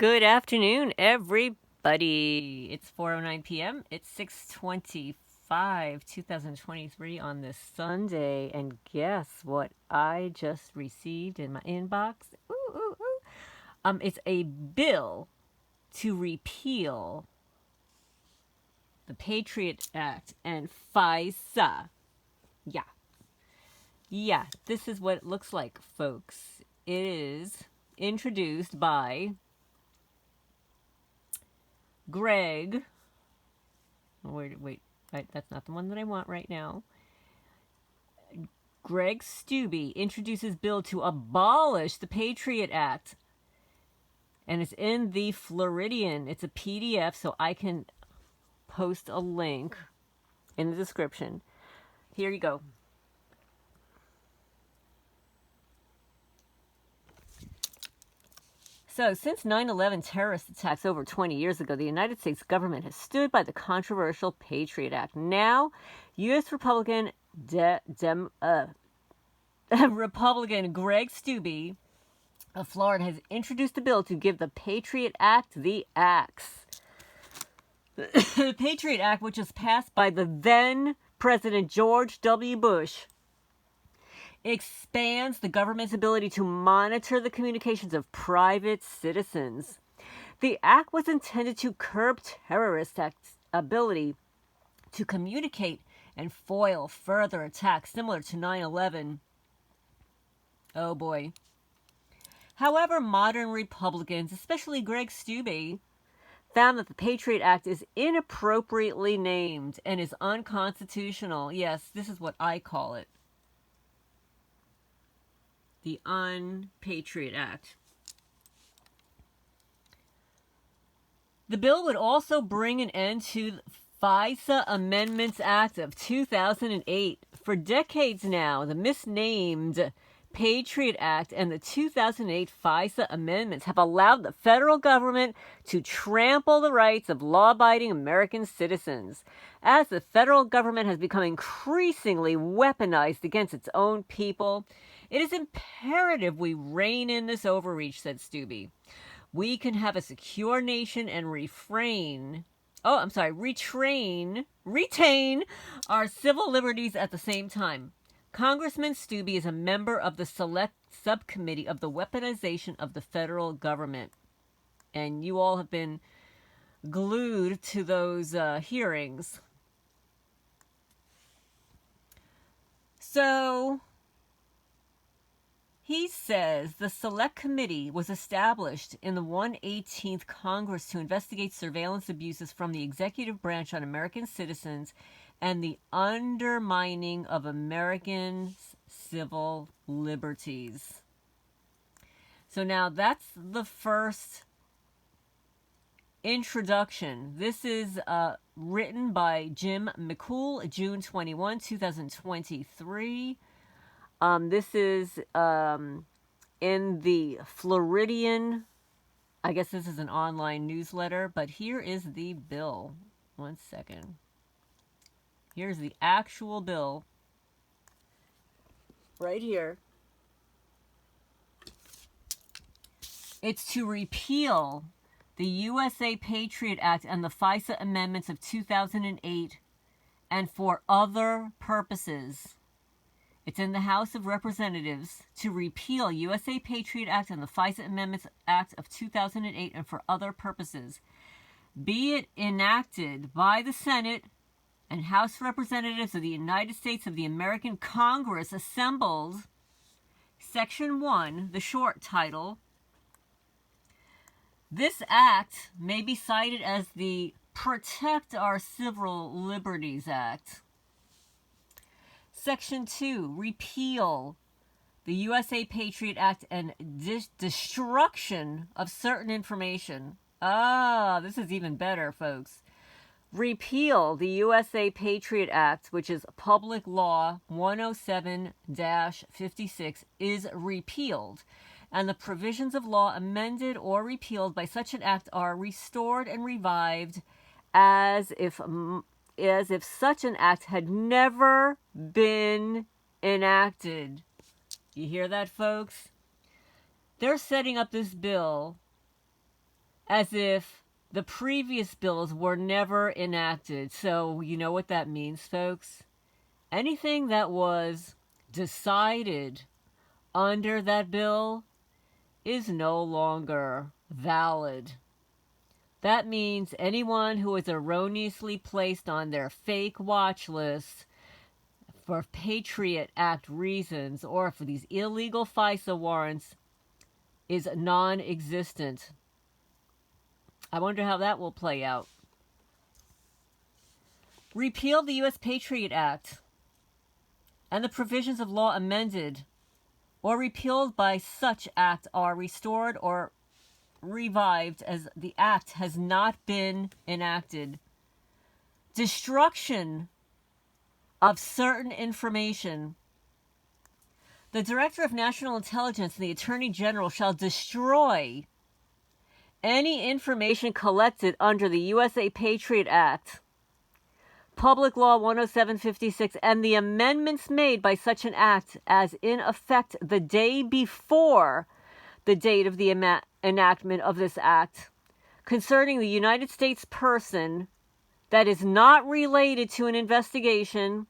Good afternoon, everybody. It's 4:09 p.m. It's 6/25, 2023 on this Sunday. And guess what I just received in my inbox? Ooh, ooh, ooh. It's a bill to repeal the Patriot Act and FISA. Yeah, this is what it looks like, folks. It is introduced by Greg. Wait, that's not the one that I want right now. Greg Steube introduces bill to abolish the Patriot Act. And it's in the Floridian. It's a PDF, so I can post a link in the description. Here you go. So, since 9/11 terrorist attacks over 20 years ago, the United States government has stood by the controversial Patriot Act. Now, U.S. Republican Republican Greg Steube of Florida has introduced a bill to give the Patriot Act the axe. The Patriot Act, which was passed by the then President George W. Bush, expands the government's ability to monitor the communications of private citizens. The act was intended to curb terrorist acts' ability to communicate and foil further attacks similar to 9/11. Oh boy. However, modern Republicans, especially Greg Steube, found that the Patriot Act is inappropriately named and is unconstitutional. Yes, this is what I call it. The Un-Patriot Act. The bill would also bring an end to the FISA Amendments Act of 2008. For decades now, the misnamed Patriot Act and the 2008 FISA amendments have allowed the federal government to trample the rights of law-abiding American citizens. As the federal government has become increasingly weaponized against its own people, it is imperative we rein in this overreach, said Steube. We can have a secure nation and retain our civil liberties at the same time. Congressman Steube is a member of the Select Subcommittee of the Weaponization of the Federal Government. And you all have been glued to those hearings. So, he says the Select Committee was established in the 118th Congress to investigate surveillance abuses from the executive branch on American citizens and the undermining of American civil liberties. So now that's the first introduction. This is written by Jim McKee, June 21, 2023. This is in the Floridian. I guess this is an online newsletter, but here is the bill. One second. Here's the actual bill. Right here. It's to repeal the USA Patriot Act and the FISA amendments of 2008 and for other purposes. It's in the House of Representatives to repeal USA Patriot Act and the FISA Amendments Act of 2008 and for other purposes. Be it enacted by the Senate and House Representatives of the United States of the American Congress assembled. Section 1, the short title. This act may be cited as the Protect Our Civil Liberties Act. Section 2, repeal the USA Patriot Act and destruction of certain information. This is even better, folks. Repeal the USA Patriot Act, which is Public Law 107-56, is repealed, and the provisions of law amended or repealed by such an act are restored and revived as if such an act had never been enacted. You hear that, folks? They're setting up this bill as if the previous bills were never enacted. So you know what that means, folks? Anything that was decided under that bill is no longer valid. That means anyone who is erroneously placed on their fake watch list for Patriot Act reasons or for these illegal FISA warrants is non-existent. I wonder how that will play out. Repeal the U.S. Patriot Act and the provisions of law amended or repealed by such act are restored or revived as the act has not been enacted. Destruction of certain information. The Director of National Intelligence and the Attorney General shall destroy any information collected under the USA Patriot Act, Public Law 10756, and the amendments made by such an act as in effect the day before the date of the enactment of this act, concerning the United States person that is not related to an investigation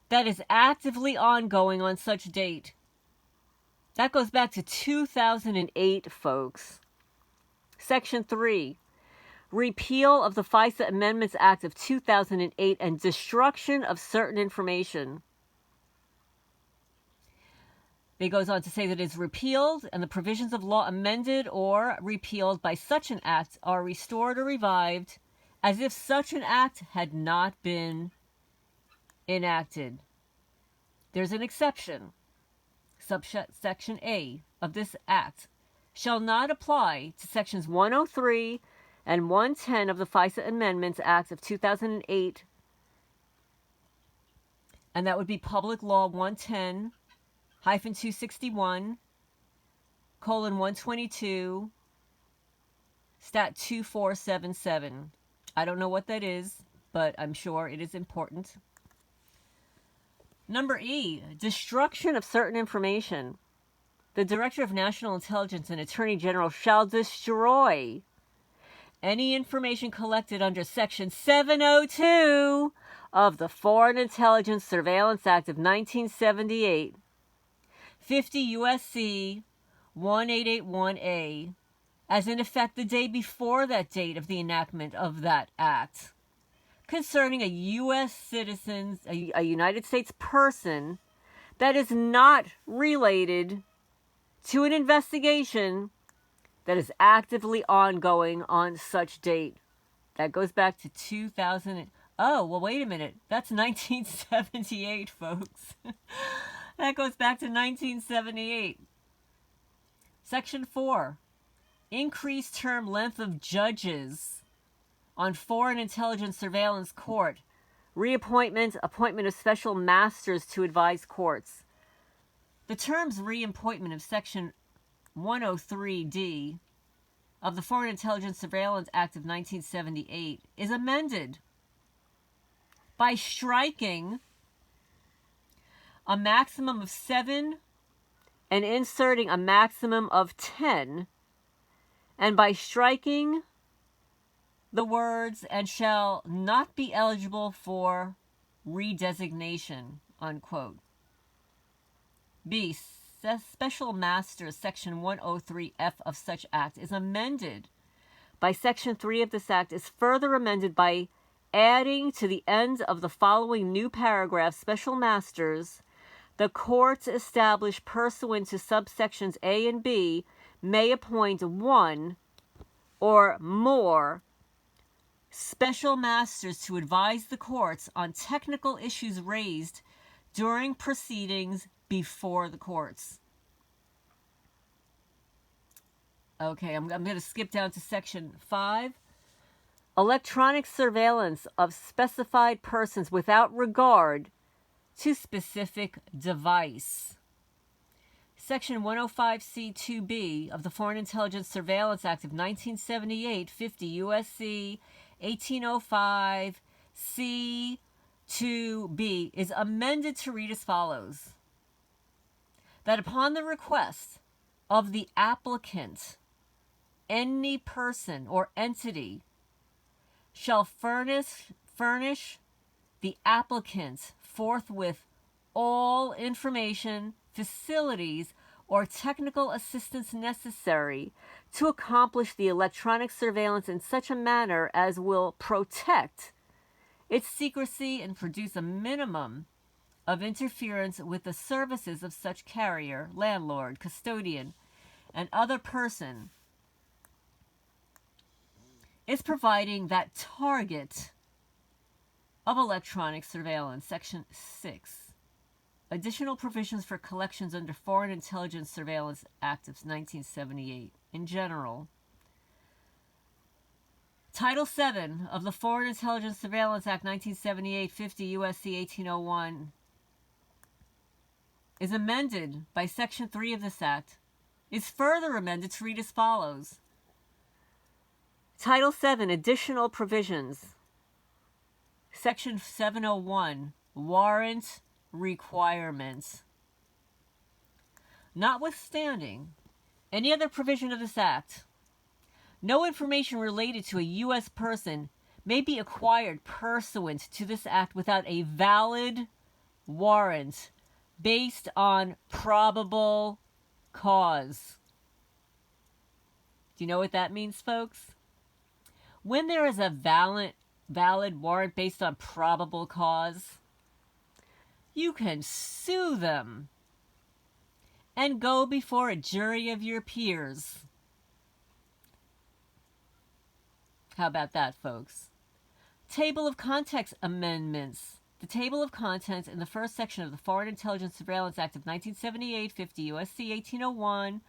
that is actively ongoing on such date. That goes back to 2008, folks. Section 3, repeal of the FISA Amendments Act of 2008 and destruction of certain information. It goes on to say that it is repealed and the provisions of law amended or repealed by such an act are restored or revived as if such an act had not been enacted. There's an exception. Subsection A of this act shall not apply to sections 103 and 110 of the FISA Amendments Act of 2008, and that would be Public Law 110-261, colon 122, stat 2477. I don't know what that is, but I'm sure it is important. Number E, destruction of certain information. The Director of National Intelligence and Attorney General shall destroy any information collected under Section 702 of the Foreign Intelligence Surveillance Act of 1978, 50 U.S.C. 1881A, as in effect the day before that date of the enactment of that act, concerning a U.S. citizen, a United States person that is not related to an investigation that is actively ongoing on such date. That goes back to 2000. Oh, well, wait a minute. That's 1978, folks. That goes back to 1978. Section 4. Increased term length of judges on Foreign Intelligence Surveillance Court. Reappointment, appointment of special masters to advise courts. The term's reappointment of Section 103D of the Foreign Intelligence Surveillance Act of 1978 is amended by striking a maximum of 7 and inserting a maximum of 10, and by striking the words "and shall not be eligible for redesignation," unquote. B, Special Masters, Section 103F of such act is amended by Section 3 of this act is further amended by adding to the end of the following new paragraph, Special Masters, the courts established pursuant to subsections A and B may appoint one or more special masters to advise the courts on technical issues raised during proceedings before the courts. Okay, I'm going to skip down to Section 5. Electronic surveillance of specified persons without regard to specific device. Section 105C2B of the Foreign Intelligence Surveillance Act of 1978, 50 U.S.C. 1805 C2B is amended to read as follows: that upon the request of the applicant, any person or entity shall furnish the applicant forthwith all information, facilities, or technical assistance necessary to accomplish the electronic surveillance in such a manner as will protect its secrecy and produce a minimum of interference with the services of such carrier, landlord, custodian, and other person is providing that target of electronic surveillance. Section 6. Additional provisions for collections under Foreign Intelligence Surveillance Act of 1978. In general, Title 7 of the Foreign Intelligence Surveillance Act 1978, 50 U.S.C. 1801 is amended by Section 3 of this Act, is further amended to read as follows. Title 7, Additional Provisions. Section 701, Warrant Requirements. Notwithstanding any other provision of this Act, no information related to a U.S. person may be acquired pursuant to this Act without a valid warrant based on probable cause. Do you know what that means, folks? When there is a valid warrant based on probable cause, you can sue them and go before a jury of your peers. How about that, folks? Table of Contents Amendments. The table of contents in the first section of the Foreign Intelligence Surveillance Act of 1978, 50 U.S.C. 1801,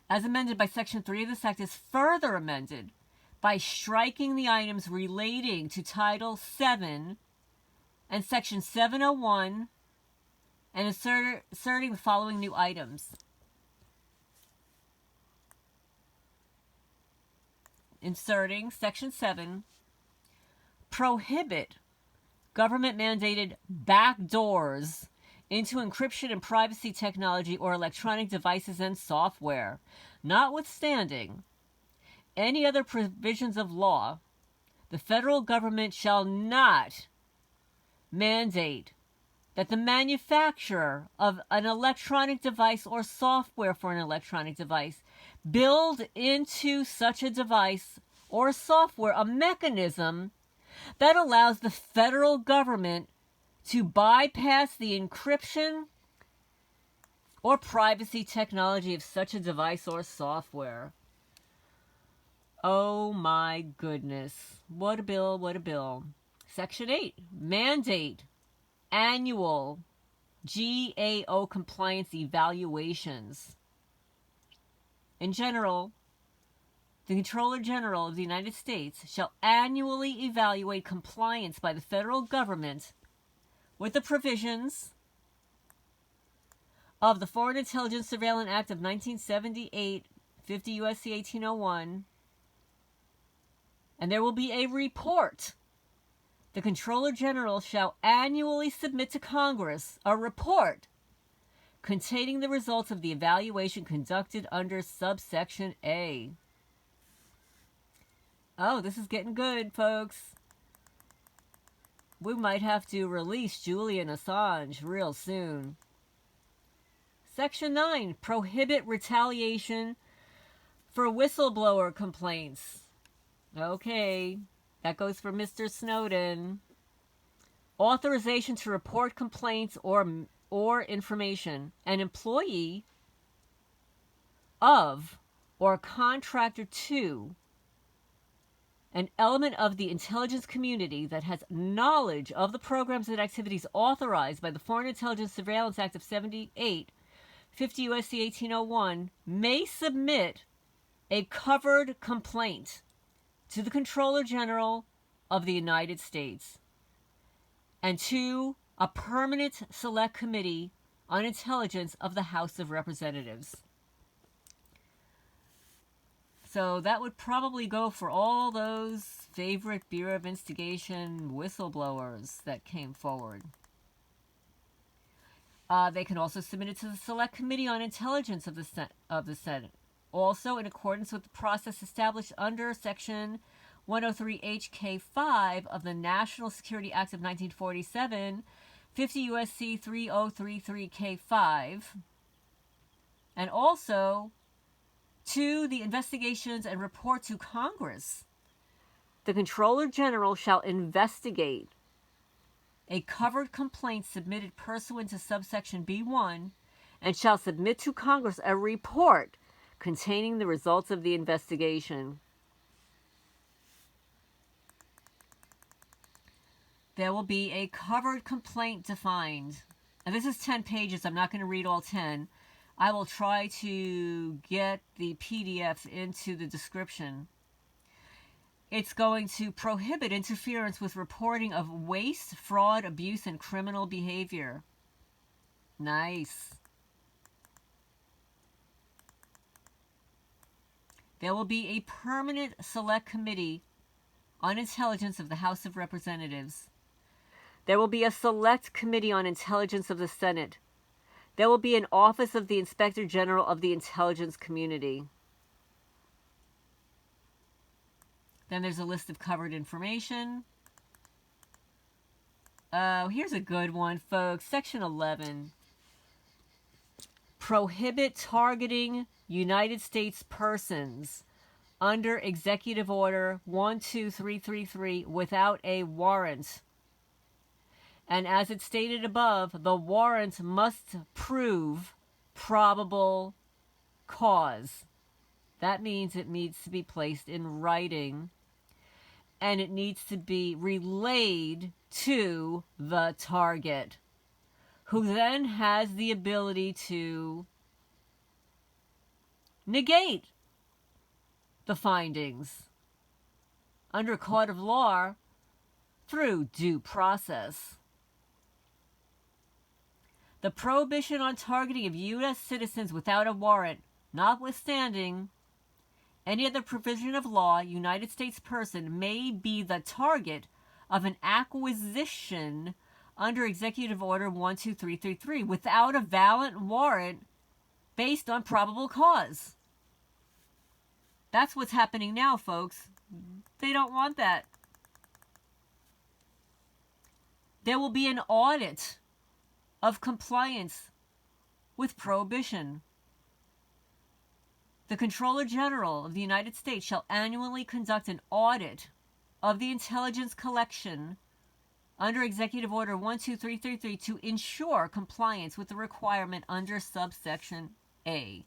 as amended by Section 3 of this Act, is further amended by striking the items relating to Title 7 and Section 701 and inserting the following new items. Inserting Section 7, prohibit government-mandated backdoors into encryption and privacy technology or electronic devices and software, notwithstanding any other provisions of law. The federal government shall not mandate that the manufacturer of an electronic device or software for an electronic device build into such a device or software a mechanism that allows the federal government to bypass the encryption or privacy technology of such a device or software. Oh my goodness. What a bill, what a bill. Section 8, mandate annual GAO compliance evaluations. In general, the Comptroller General of the United States shall annually evaluate compliance by the federal government with the provisions of the Foreign Intelligence Surveillance Act of 1978, 50 U.S.C. 1801, and there will be a report. The Comptroller General shall annually submit to Congress a report containing the results of the evaluation conducted under subsection A. Oh, this is getting good, folks. We might have to release Julian Assange real soon. Section 9, prohibit retaliation for whistleblower complaints. Okay, that goes for Mr. Snowden. Authorization to report complaints or information. An employee of or contractor to an element of the intelligence community that has knowledge of the programs and activities authorized by the Foreign Intelligence Surveillance Act of 78, 50 U.S.C. 1801, may submit a covered complaint to the Comptroller General of the United States and to a permanent select committee on intelligence of the House of Representatives. So that would probably go for all those favorite Bureau of Investigation whistleblowers that came forward. They can also submit it to the Select Committee on Intelligence of the Senate. Also, in accordance with the process established under Section 103HK5 of the National Security Act of 1947, 50 U.S.C. 3033K5, and also to the investigations and report to Congress. The Comptroller General shall investigate a covered complaint submitted pursuant to subsection B1 and shall submit to Congress a report containing the results of the investigation. There will be a covered complaint defined. And this is 10 pages. I'm not going to read all 10. I will try to get the PDFs into the description. It's going to prohibit interference with reporting of waste, fraud, abuse, and criminal behavior. Nice. There will be a permanent select committee on intelligence of the House of Representatives. There will be a select committee on intelligence of the Senate. There will be an office of the Inspector General of the Intelligence Community. Then there's a list of covered information. Here's a good one, folks. Section 11. Prohibit targeting United States persons under Executive Order 12333 without a warrant. And as it's stated above, the warrant must prove probable cause. That means it needs to be placed in writing, and it needs to be relayed to the target, who then has the ability to negate the findings under court of law through due process. The prohibition on targeting of U.S. citizens without a warrant, notwithstanding any other provision of law, United States person may be the target of an acquisition under Executive Order 12333 without a valid warrant based on probable cause. That's what's happening now, folks. They don't want that. There will be an audit of compliance with prohibition. The Comptroller General of the United States shall annually conduct an audit of the intelligence collection under Executive Order 12333 to ensure compliance with the requirement under subsection A.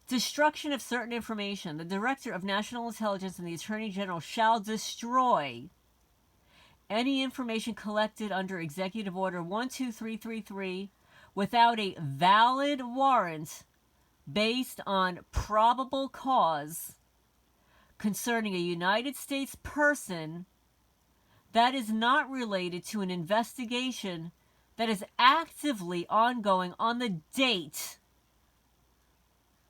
Destruction of certain information. The Director of National Intelligence and the Attorney General shall destroy any information collected under Executive Order 12333 without a valid warrant based on probable cause concerning a United States person that is not related to an investigation that is actively ongoing on the date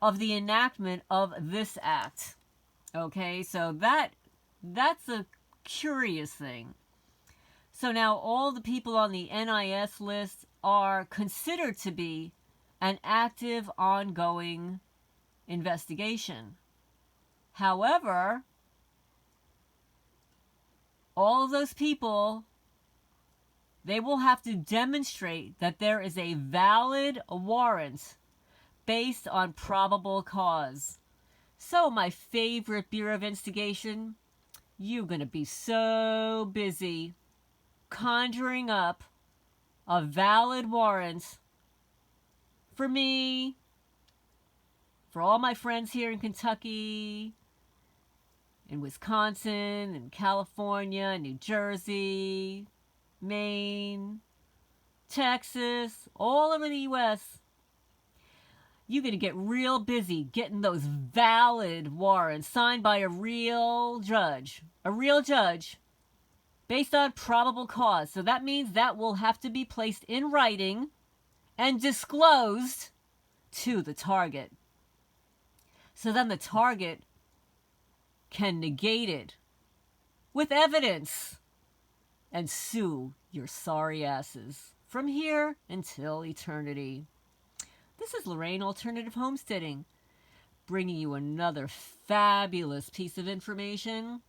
of the enactment of this act. Okay, so that's a curious thing. So now all the people on the NIS list are considered to be an active, ongoing investigation. However, all of those people, they will have to demonstrate that there is a valid warrant based on probable cause. So my favorite Bureau of Investigation, you're going to be so busy conjuring up a valid warrant for me, for all my friends here in Kentucky, in Wisconsin, in California, New Jersey, Maine, Texas, all over the U.S., you're going to get real busy getting those valid warrants signed by a real judge based on probable cause. So that means that will have to be placed in writing and disclosed to the target. So then the target can negate it with evidence and sue your sorry asses. from here until eternity. This is Lorraine Alternative Homesteading, bringing you another fabulous piece of information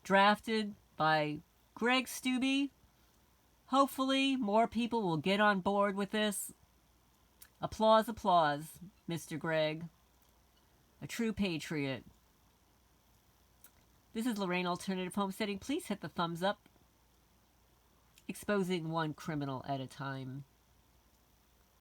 drafted by Greg Steube. Hopefully more people will get on board with this. Applause, applause, Mr. Greg. A true patriot. This is Lorraine Alternative Homesteading. Please hit the thumbs up. Exposing one criminal at a time.